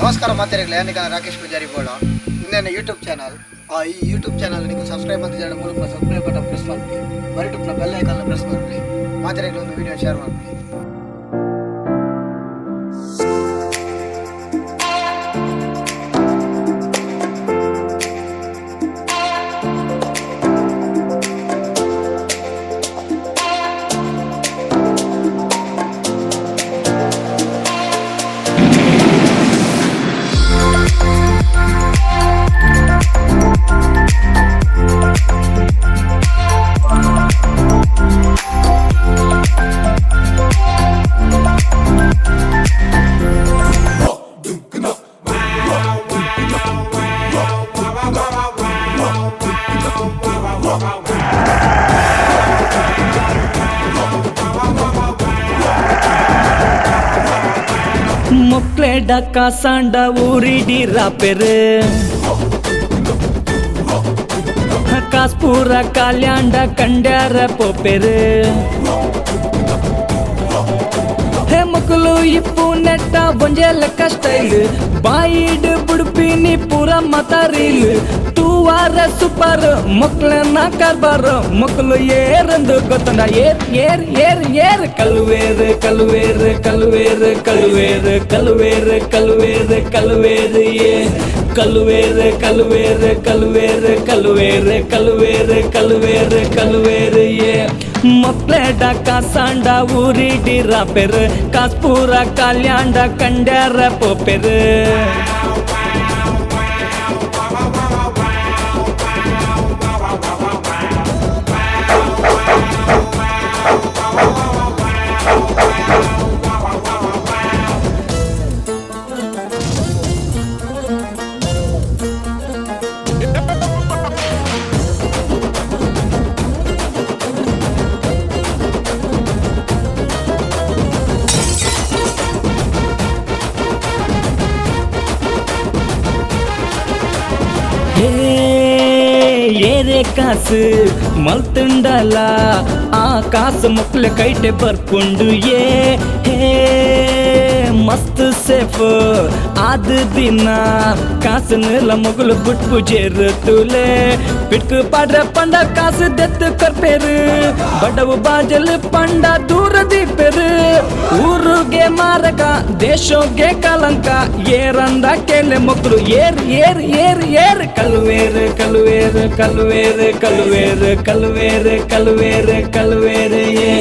ನಮಸ್ಕಾರ ಮಾತೆರೆಗಳೇ, ನಾನು ರಾಕೇಶ್ ಪೂಜಾರಿ ಬೋಳ. ಇನ್ನೇನು ಯೂಟ್ಯೂಬ್ ಚಾನಲ್. ಈ ಯೂಟ್ಯೂಬ್ ಚಾನಲ್ ನೀವು ಸಬ್ಸ್ಕ್ರೈಬ್ ಅಂತ ಮೂಲಕ ಸಬ್ಸ್ಕ್ರೈಬ್ ಬಟನ್ ಪ್ರೆಸ್ ಮಾಡ್ತೀವಿ. ಯೂಟ್ಯೂಬ್ನ ಬೆಲ್ ಐಕಾನ್ನ ಪ್ರೆಸ್ ಮಾಡ್ತೀವಿ. ಮಾತೆರೆಗಳು ಒಂದು ವಿಡಿಯೋ ಶೇರ್ ಮಾಡ್ತೀವಿ. ಮೊಕ್ಲೆಡ ಕಾಸಾಂಡ ಊರಿಡಿ ರಾಪೆರು ಕಾಸ್ಪೂರ ಕಾಲ್ಯಾಂಡ ಕಂಡ್ಯಾರ ಪೋಪೆರು ಹೇ ಮಕ್ಕಳು ಇಪ್ಪು ನೆಟ್ಟ ಬೊಂಜೆಲ್ಲ ಕಷ್ಟೈಲ್ ಬಾಯಿಡ್ ಬುಡುಪಿನಿ ಪೂರ ಮತಾರಿಲ್ ತೂವಾರ ಸೂಪರ್ ಮಕ್ಕಳನ್ನ ಕಾರ್ಬಾರ ಮಕ್ಕಳು ಏರಂದು ಗೊತ್ತಂಡ ಏರ್ ಏರ್ ಏರ್ ಏರ್ ಕಲ್ವೇರು ಕಲ್ವೇರು ಕಲ್ವೇರು ಕಲ್ವೇರು ಕಲ್ವೇರು ಕಲ್ವೇರು ಕಲ್ವೇರು ಏ ಕಲ್ವೇರು ಕಲ್ವೇರು ಕಲ್ವೇರು ಕಲ್ವೇರು ಕಲ್ವೇರು ಕಲ್ವೇರು ಕಲ್ವೇರು ಏ ಮೊಕ್ಲೆಡ ಕಾಸಾಂಡ ಊರಿಡಿ ರಾಪೆರು ಕಾಸ್ಪೂರ ಕಾಲ್ಯಾಂಡ ಕಂಡ್ಯಾರ ಪೋಪೆರು ఏరే కాసు మల్తుండల ఆ కాసు మొక్కల కైటే బర్పుండు ఏ ಮಸ್ತ್ ಸೇಫ್ ಆದ ದಿನ ಕಾಸನ್ನೆಲ್ಲ ಮೊಗಲು ಬಿಟ್ಟು ಜೇರುತ್ತುಲೆ ಬಿಟ್ಕು ಪಾಡ್ರೆ ಪಂಡ ಕಾಸು ದೆತ್ತು ಕರ್ಪೇರು ಬಡವು ಬಾಜಲ್ ಪಂಡ ದೂರ ದೀಪೆರು ಊರುಗೆ ಮಾರಕ ದೇಶೋಗೆ ಕಲಂಕ ಏರಂದ ಕೆಲೆ ಮಕ್ಕಳು ಏರ್ ಏರ್ ಏರ್ ಏರ್ ಕಲ್ವೇರು ಕಲ್ವೇರು ಕಲ್ವೇರು ಕಲ್ವೇರು ಕಲ್ವೇರು ಕಲ್ವೇರು ಕಲ್ವೇರು ಏ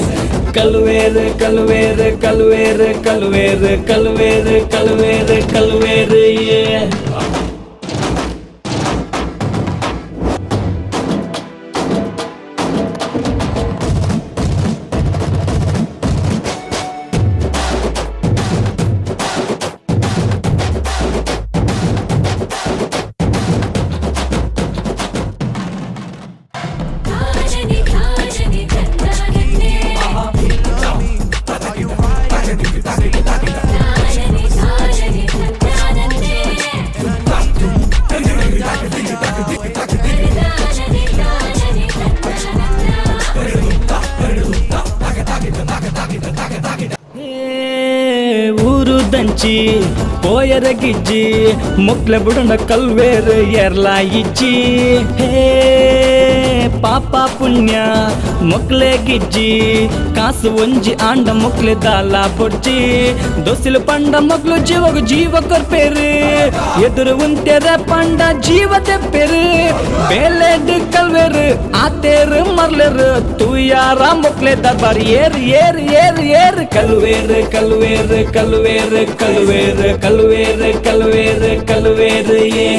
ಕಲ್ವೇರು ಕಲ್ವೇರು ಕಲ್ವೇರು ಕಲ್ವೇರು ಕಲ್ವೇರು ಕಲ್ವೇರು ಕಲ್ವೇರು ಏ ಊರು ದಂಚಿ పోయర గిజ్జి మొక్ల బుడండ కల్వేరు ఎర్లా ఇచ్చి హే ಪಾಪ ಪುಣ್ಯ ಮೊಕ್ಲೆ ಗಿಜ್ಜಿ ಕಾಸು ಒಂಜಿ ಆಂಡ ಮೊಕ್ಲೆ ದಾಲ ಬೊಡ್ಜಿ ದೋಸಿಲು ಪಂಡ ಮೊಕ್ಲು ಜೀವಗು ಜೀವ ಕೊರ್ಪೇರು ಎದುರು ಉಂಟೆರ ಪಂಡ ಜೀವ ತೆಪ್ಪೇರು ಬೇಲೆಡ್ ಕಲ್ವೇರು ಆತೇರು ಮರ್ಲೇರು ತೂಯಾರ ಮೊಕ್ಲೆ ದರ್ಬಾರ್ ಏರ್ ಏರ್ ಏರ್ ಏರ್ ಕಲ್ವೇರು ಕಲ್ವೇರು ಕಲ್ವೇರು ಕಲ್ವೇರು ಕಲ್ವೇರು ಕಲ್ವೇರು ಕಲ್ವೇರು ಏ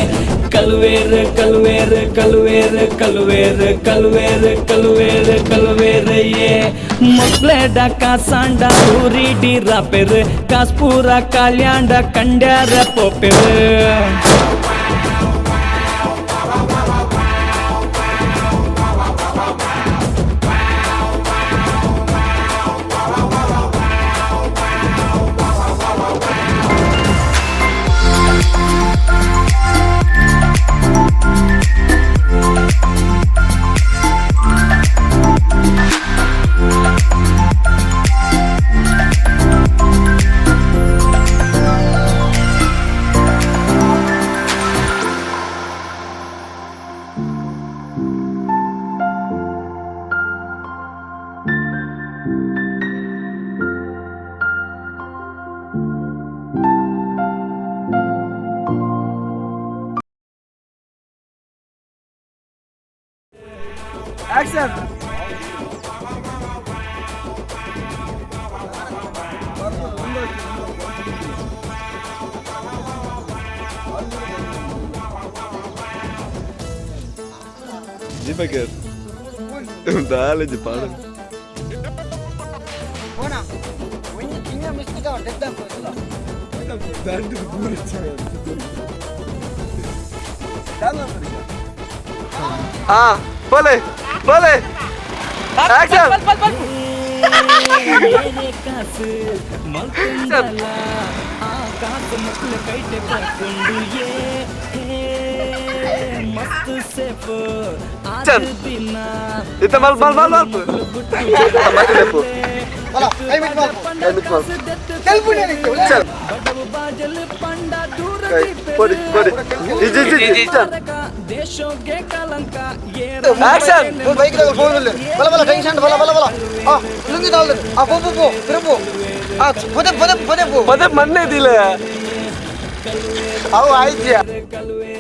ಕಲ್ವೇರು ಕಲ್ವೇರು ಕಲ್ವೇರು ಕಲ್ವೇರು ಕಲ್ವೇರು ಕಲ್ವೇರು ಕಲ್ವೇರು ಏ ಮೊಕ್ಲೆಡ ಕಾಸಾಂಡ ಊರಿಡಿ ರಾಪೆರು ಕಾಸ್ಪೂರ ಕಾಲ್ಯಾಂಡ ಕಂಡ್ಯಾರ ಪೋಪೆರು Dibakar. Dale de para. போனா இங்க மிஸ்டேக் தான் டெத் தான் போகுதுல Tanto pure Ah, boleh. Boleh. Action. ಏನೇ ಕಾಸು ಮಲ್ಕೊಂಡಲ್ಲ ಆ ಕಾಸು ಮಕ್ಕಳು ಕೈಟೆ ಕರ್ಕೊಂಡು ಮಸ್ತ್ ಸೇಫ್ ಆದ ದಿನ Itu mal. Mati lepo. ಬಲ ಕೈ ಮಿಟ್ ಮಾಡು ಕೆಲ್ಪುಣೆ ನಿಂತು ಬಡವ ಬಾಜಲ್ ಪಂಡ ದೂರ Pode. Iji. ದೇಶೋಗೆ ಕಲಂಕ Action. ಬೈಕ್ ದಾಗ ಫೋನ್ ಇಲ್ಲ ಬಲ ಟೆನ್ಷನ್ ಬಲ ಆ ಲುಂಗಿ ದಾಲ್ ಆ ಪೋ ತಿರುಪು ಆ ಪದೆ ಪೋ Pada mana dia? Awak aja. ಕಲ್ವೆ